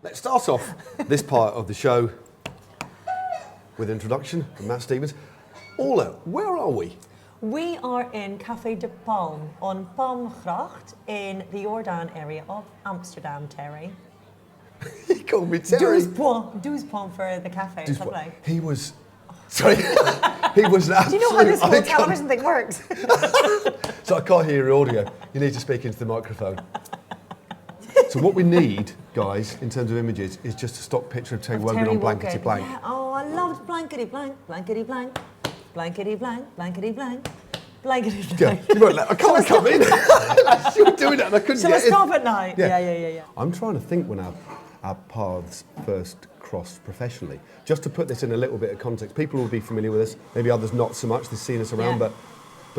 Let's start off this part of the show with an introduction from Matt Stevens. Orla, where are we? We are in Café de Palm on Palmgracht in the Jordaan area of Amsterdam, Terry. He called me Terry. 12 points for the cafe. It's lovely. He was... Sorry. He was an absolute... Do you know how this whole television thing works? So I can't hear your audio. You need to speak into the microphone. So what we need, guys, in terms of images, is just a stock picture of Terry Wogan on blankety blank. Yeah. Oh, I loved blankety blank, blankety blank, blankety blank, blankety blank, blankety blank. Yeah, you won't let... I can't come in. You were doing it and I couldn't Shall get I stop at night? Yeah. Yeah. I'm trying to think when our paths first crossed professionally. Just to put this in a little bit of context, people will be familiar with us, maybe others not so much, they've seen us around, but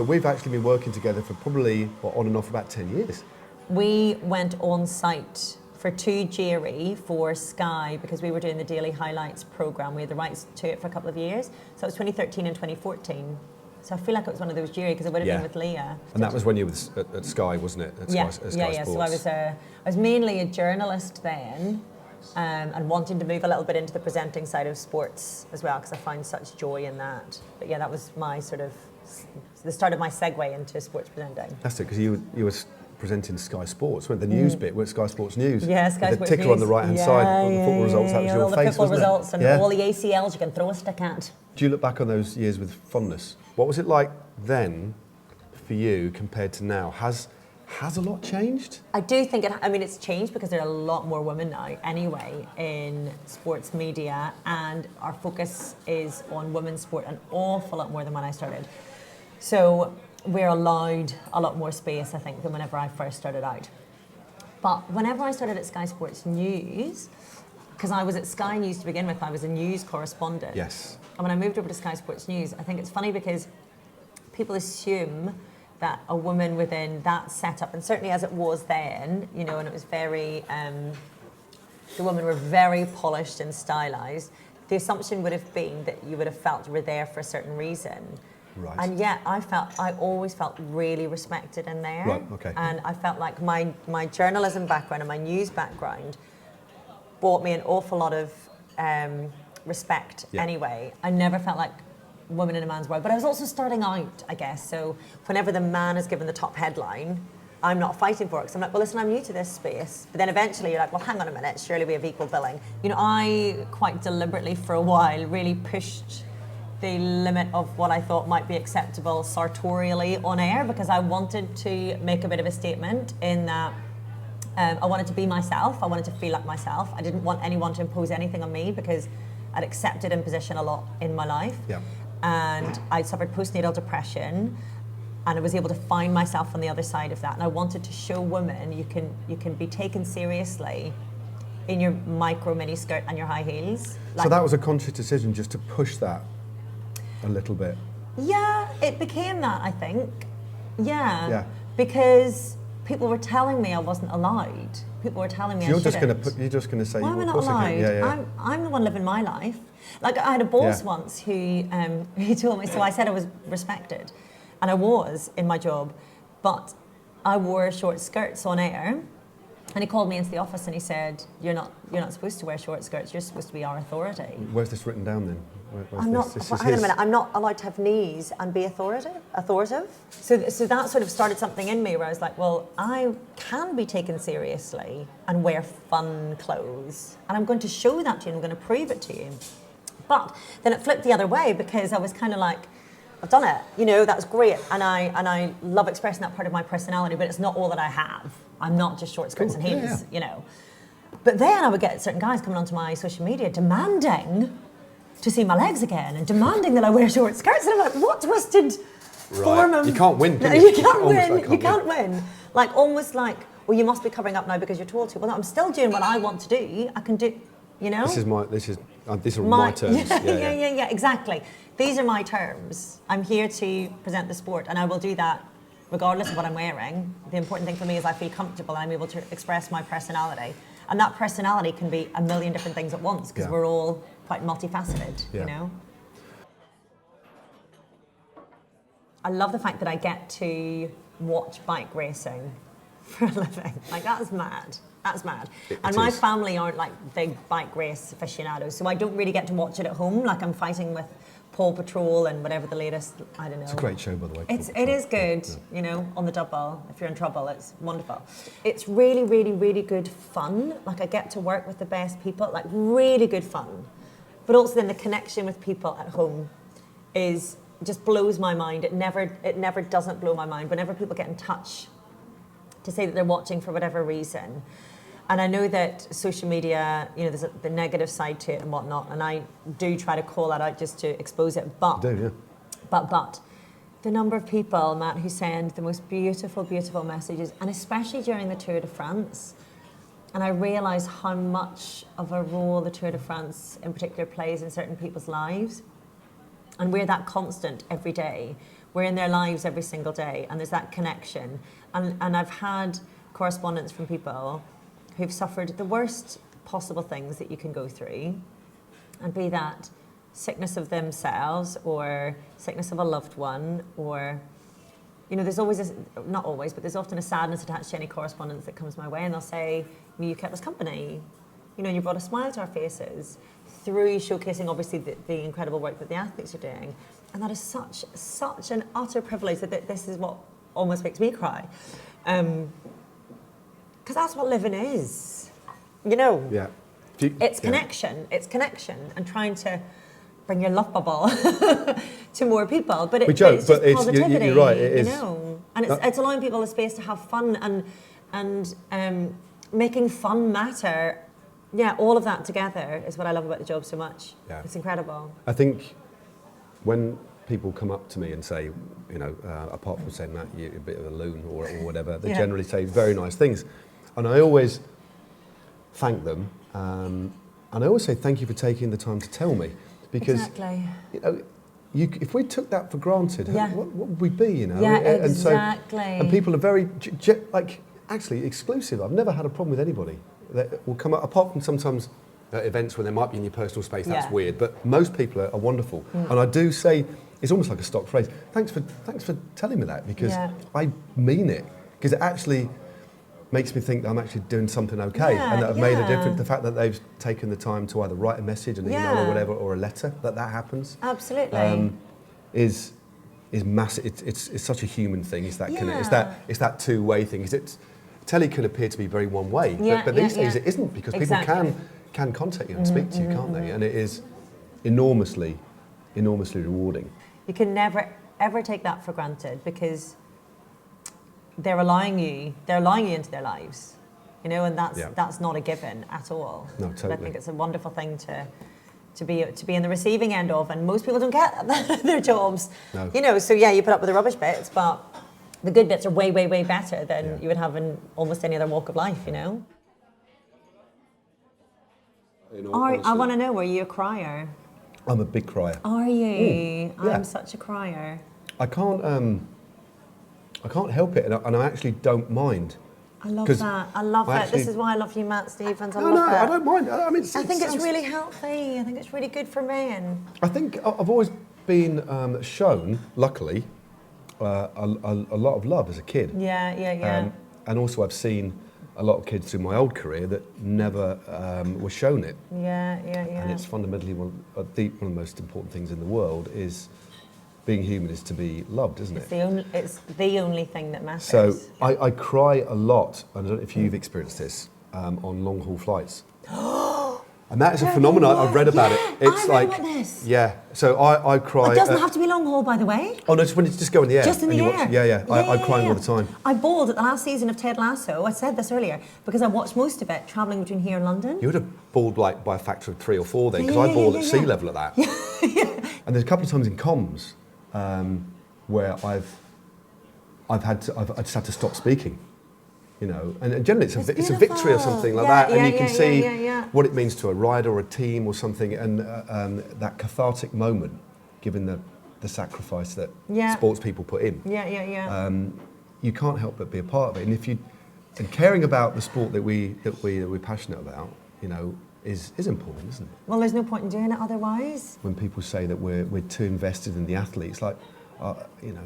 we've actually been working together for probably, on and off, about 10 years. We went on site for 2 Jerry for Sky because we were doing the Daily Highlights programme. We had the rights to it for a couple of years. So it was 2013 and 2014. So I feel like it was one of those Jerry because it would have been with Leah. And that was when you were at Sky, wasn't it? At Sky Sports. So I was mainly a journalist then and wanting to move a little bit into the presenting side of sports as well because I find such joy in that. But yeah, that was my sort of, the start of my segue into sports presenting. That's it, because you were presenting Sky Sports, weren't the news bit, with Sky Sports News. Yeah, Sky Sports News. The ticker on the right-hand side, all the football results, that was your all the face, football wasn't results it? and all the ACLs you can throw a stick at. Do you look back on those years with fondness? What was it like then for you compared to now? Has a lot changed? I do think it's changed because there are a lot more women now anyway in sports media, and our focus is on women's sport an awful lot more than when I started. So we're allowed a lot more space, I think, than whenever I first started out. But whenever I started at Sky Sports News, because I was at Sky News to begin with, I was a news correspondent. Yes. And when I moved over to Sky Sports News, I think it's funny because people assume that a woman within that setup, and certainly as it was then, and it was very, the women were very polished and stylised, the assumption would have been that you would have felt you were there for a certain reason. Right. And yet I always felt really respected in there. Right, okay. And I felt like my journalism background and my news background brought me an awful lot of respect anyway. I never felt like woman in a man's world, but I was also starting out, I guess. So whenever the man is given the top headline, I'm not fighting for it because I'm like, well, listen, I'm new to this space. But then eventually you're like, well, hang on a minute, surely we have equal billing. I quite deliberately for a while really pushed the limit of what I thought might be acceptable sartorially on air because I wanted to make a bit of a statement in that I wanted to be myself, I wanted to feel like myself. I didn't want anyone to impose anything on me because I'd accepted imposition a lot in my life. Yeah. And I suffered postnatal depression and I was able to find myself on the other side of that. And I wanted to show women you can be taken seriously in your micro mini skirt and your high heels. So that was a conscious decision just to push that a little bit. Yeah, it became that, I think. Yeah. Because people were telling me I wasn't allowed. People were telling me I shouldn't. You're just going to say, why am I of not course allowed? I can. Yeah. I'm the one living my life. Like I had a boss once who told me, so I said I was respected, and I was in my job, but I wore short skirts on air. And he called me into the office and he said, "You're not supposed to wear short skirts. You're supposed to be our authority." Where's this written down then? Hang on a minute. I'm not allowed to have knees and be authoritative. So that sort of started something in me where I was like, well, I can be taken seriously and wear fun clothes, and I'm going to show that to you. And I'm going to prove it to you. But then it flipped the other way because I was kind of like, I've done it. That's great, and I love expressing that part of my personality. But it's not all that I have. I'm not just short skirts and heels, But then I would get certain guys coming onto my social media demanding to see my legs again and demanding that I wear short skirts. And I'm like, what twisted form of... You can't win, can you? You can't win. You can't win. Like, almost like, well, you must be covering up now because you're told to. Well, no, I'm still doing what I want to do. I can do, These are my terms. Yeah, exactly. These are my terms. I'm here to present the sport, and I will do that regardless of what I'm wearing. The important thing for me is I feel comfortable and I'm able to express my personality. And that personality can be a million different things at once because we're all quite multifaceted, I love the fact that I get to watch bike racing for a living. Like, that's mad. That's mad. And It my is. family aren't like big bike race aficionados, so I don't really get to watch it at home. Like, I'm fighting with Paw Patrol and whatever the latest, I don't know. It's a great show, by the way. It is good, you know, on the double. If you're in trouble, it's wonderful. It's really, really, really good fun. Like, I get to work with the best people, like really good fun. But also then the connection with people at home is just blows my mind. It never doesn't blow my mind. Whenever people get in touch to say that they're watching for whatever reason. And I know that social media, you know, there's the negative side to it and whatnot, and I do try to call that out just to expose it. But, but the number of people, Matt, who send the most beautiful, beautiful messages, and especially during the Tour de France, and I realise how much of a role the Tour de France in particular plays in certain people's lives. And we're that constant every day. We're in their lives every single day, and there's that connection. And I've had correspondence from people who've suffered the worst possible things that you can go through, and be that sickness of themselves or sickness of a loved one, or, you know, there's always, not always, but there's often a sadness attached to any correspondence that comes my way, and they'll say, you kept us company, you know, you brought a smile to our faces through showcasing, obviously, the incredible work that the athletes are doing. And that is such an utter privilege that this is what almost makes me cry. Because that's what living is, you know. Yeah. It's connection. It's connection, and trying to bring your love bubble to more people. But it's just positivity. You're right. It is. You know, and it's allowing people a space to have fun and making fun matter. Yeah, all of that together is what I love about the job so much. Yeah. It's incredible. I think when people come up to me and say, you know, apart from saying that you're a bit of a loon or whatever, they generally say very nice things. And I always thank them. And I always say thank you for taking the time to tell me. Because, exactly. You know, if we took that for granted, what would we be, you know? Yeah, exactly. And people are very, actually exclusive. I've never had a problem with anybody that will come up, apart from sometimes at events when they might be in your personal space, that's weird. But most people are wonderful. And I do say, it's almost like a stock phrase, thanks for telling me that, because I mean it. Because it actually makes me think that I'm actually doing something okay, and that I've made a difference. The fact that they've taken the time to either write a message, an email or whatever, or a letter, that happens. Absolutely. Is massive. It's such a human thing. It's that it's that two-way thing. Telly can appear to be very one way, but these days it isn't, because people can contact you and speak to you, can't they? And it is enormously rewarding. You can never ever take that for granted, because they're allowing you into their lives, you know, and that's not a given at all. No, totally. But I think it's a wonderful thing to be in the receiving end of, and most people don't get their jobs. No. You know, so you put up with the rubbish bits, but the good bits are way, way, way better than you would have in almost any other walk of life, you know. I want to know, were you a crier? I'm a big crier. Are you? I'm such a crier. I can't help it, and I actually don't mind. I love that. I love that. This is why I love you, Matt Stevens. I love that. I don't mind. I mean, I think it's really healthy. I think it's really good for men. I think I've always been shown, luckily, a lot of love as a kid. Yeah. And also I've seen a lot of kids through my old career that never were shown it. Yeah. And it's fundamentally one of the most important things in the world is being human, is to be loved, isn't it? It's the only thing that matters. So I cry a lot, and I don't know if you've experienced this, on long haul flights. And that is a phenomenon. I've read about it. It's like this. Yeah. So I cry. It doesn't have to be long haul, by the way. Oh no, just when you just go in the air. Just in the air. I'm crying all the time. I bawled at the last season of Ted Lasso. I said this earlier because I watched most of it travelling between here and London. You would have bawled like by a factor of 3 or 4 then, because I bawled at sea level at that. And there's a couple of times in comms where I just had to stop speaking. You know, and generally it's a victory or something like that, and you can see what it means to a rider or a team or something, and that cathartic moment, given the sacrifice that sports people put in. You can't help but be a part of it, and caring about the sport that we're passionate about, you know, is important, isn't it? Well, there's no point in doing it otherwise. When people say that we're too invested in the athletes, like, you know,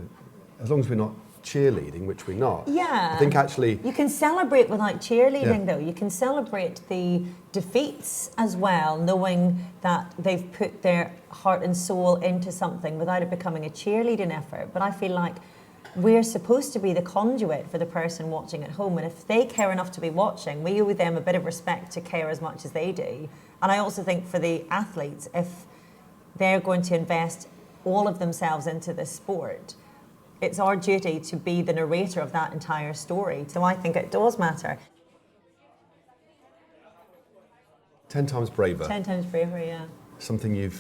as long as we're not cheerleading, which we're not. Yeah. I think actually... You can celebrate without cheerleading, though. You can celebrate the defeats as well, knowing that they've put their heart and soul into something without it becoming a cheerleading effort. But I feel like we're supposed to be the conduit for the person watching at home, and if they care enough to be watching, we owe them a bit of respect to care as much as they do. And I also think for the athletes, if they're going to invest all of themselves into this sport, it's our duty to be the narrator of that entire story. So I think it does matter. 10 times braver. 10 times braver, yeah. Something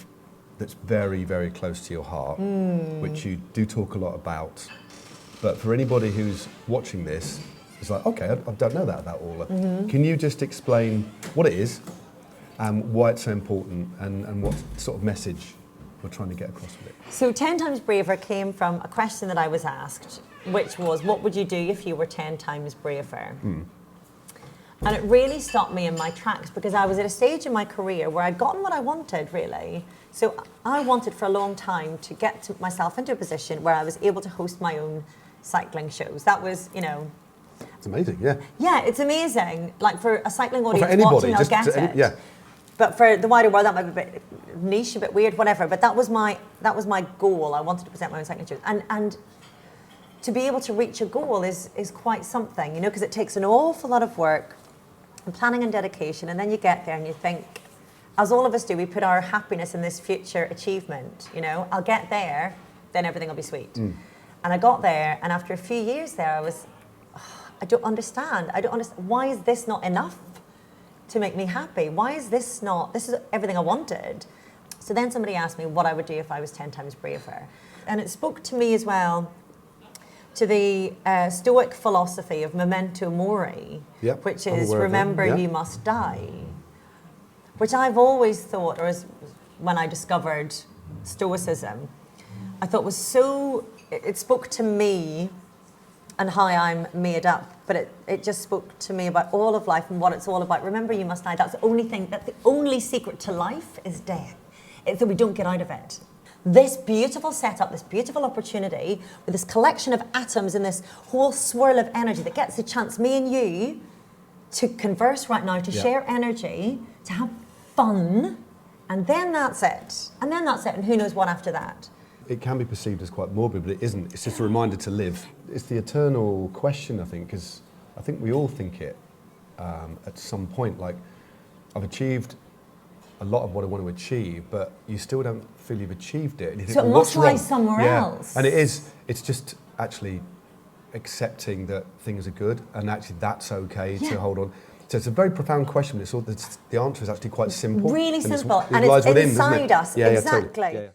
that's very, very close to your heart, which you do talk a lot about. But for anybody who's watching this, it's like, okay, I don't know that about Orla. Can you just explain what it is and why it's so important and what sort of message we're trying to get across with it? So 10 times braver came from a question that I was asked, which was, what would you do if you were 10 times braver? And it really stopped me in my tracks because I was at a stage in my career where I'd gotten what I wanted, really. So I wanted for a long time to get myself into a position where I was able to host my own cycling shows. That was, It's amazing, yeah. Yeah, it's amazing. Like for a cycling audience for anybody, watching, I'll get it. Yeah. But for the wider world, that might be a bit niche, a bit weird, whatever. But that was my goal. I wanted to present my own cycling shows, and to be able to reach a goal is quite something, because it takes an awful lot of work and planning and dedication. And then you get there and you think, as all of us do, we put our happiness in this future achievement. I'll get there, then everything will be sweet. And I got there, and after a few years there, I was, I don't understand. Why is this not enough to make me happy? Why is this is everything I wanted. So then somebody asked me what I would do if I was 10 times braver. And it spoke to me as well to the Stoic philosophy of memento mori, which is remember you must die, which I've always thought, or as when I discovered Stoicism, I thought was so, it spoke to me and how I'm made up, but it just spoke to me about all of life and what it's all about. Remember, you must die. That's the only secret to life is death. It's that we don't get out of it. This beautiful setup, this beautiful opportunity, with this collection of atoms and this whole swirl of energy that gets the chance, me and you, to converse right now, to share energy, to have fun, and then that's it. And who knows what after that. It can be perceived as quite morbid, but it isn't. It's just a reminder to live. It's the eternal question, I think, because I think we all think it at some point. Like, I've achieved a lot of what I want to achieve, but you still don't feel you've achieved it. And you think, so it must lie somewhere else. And it's just actually accepting that things are good, and actually that's okay to hold on. So it's a very profound question, but the answer is actually quite simple. Really simple, and it's inside us. Yeah, exactly. Totally. Yeah.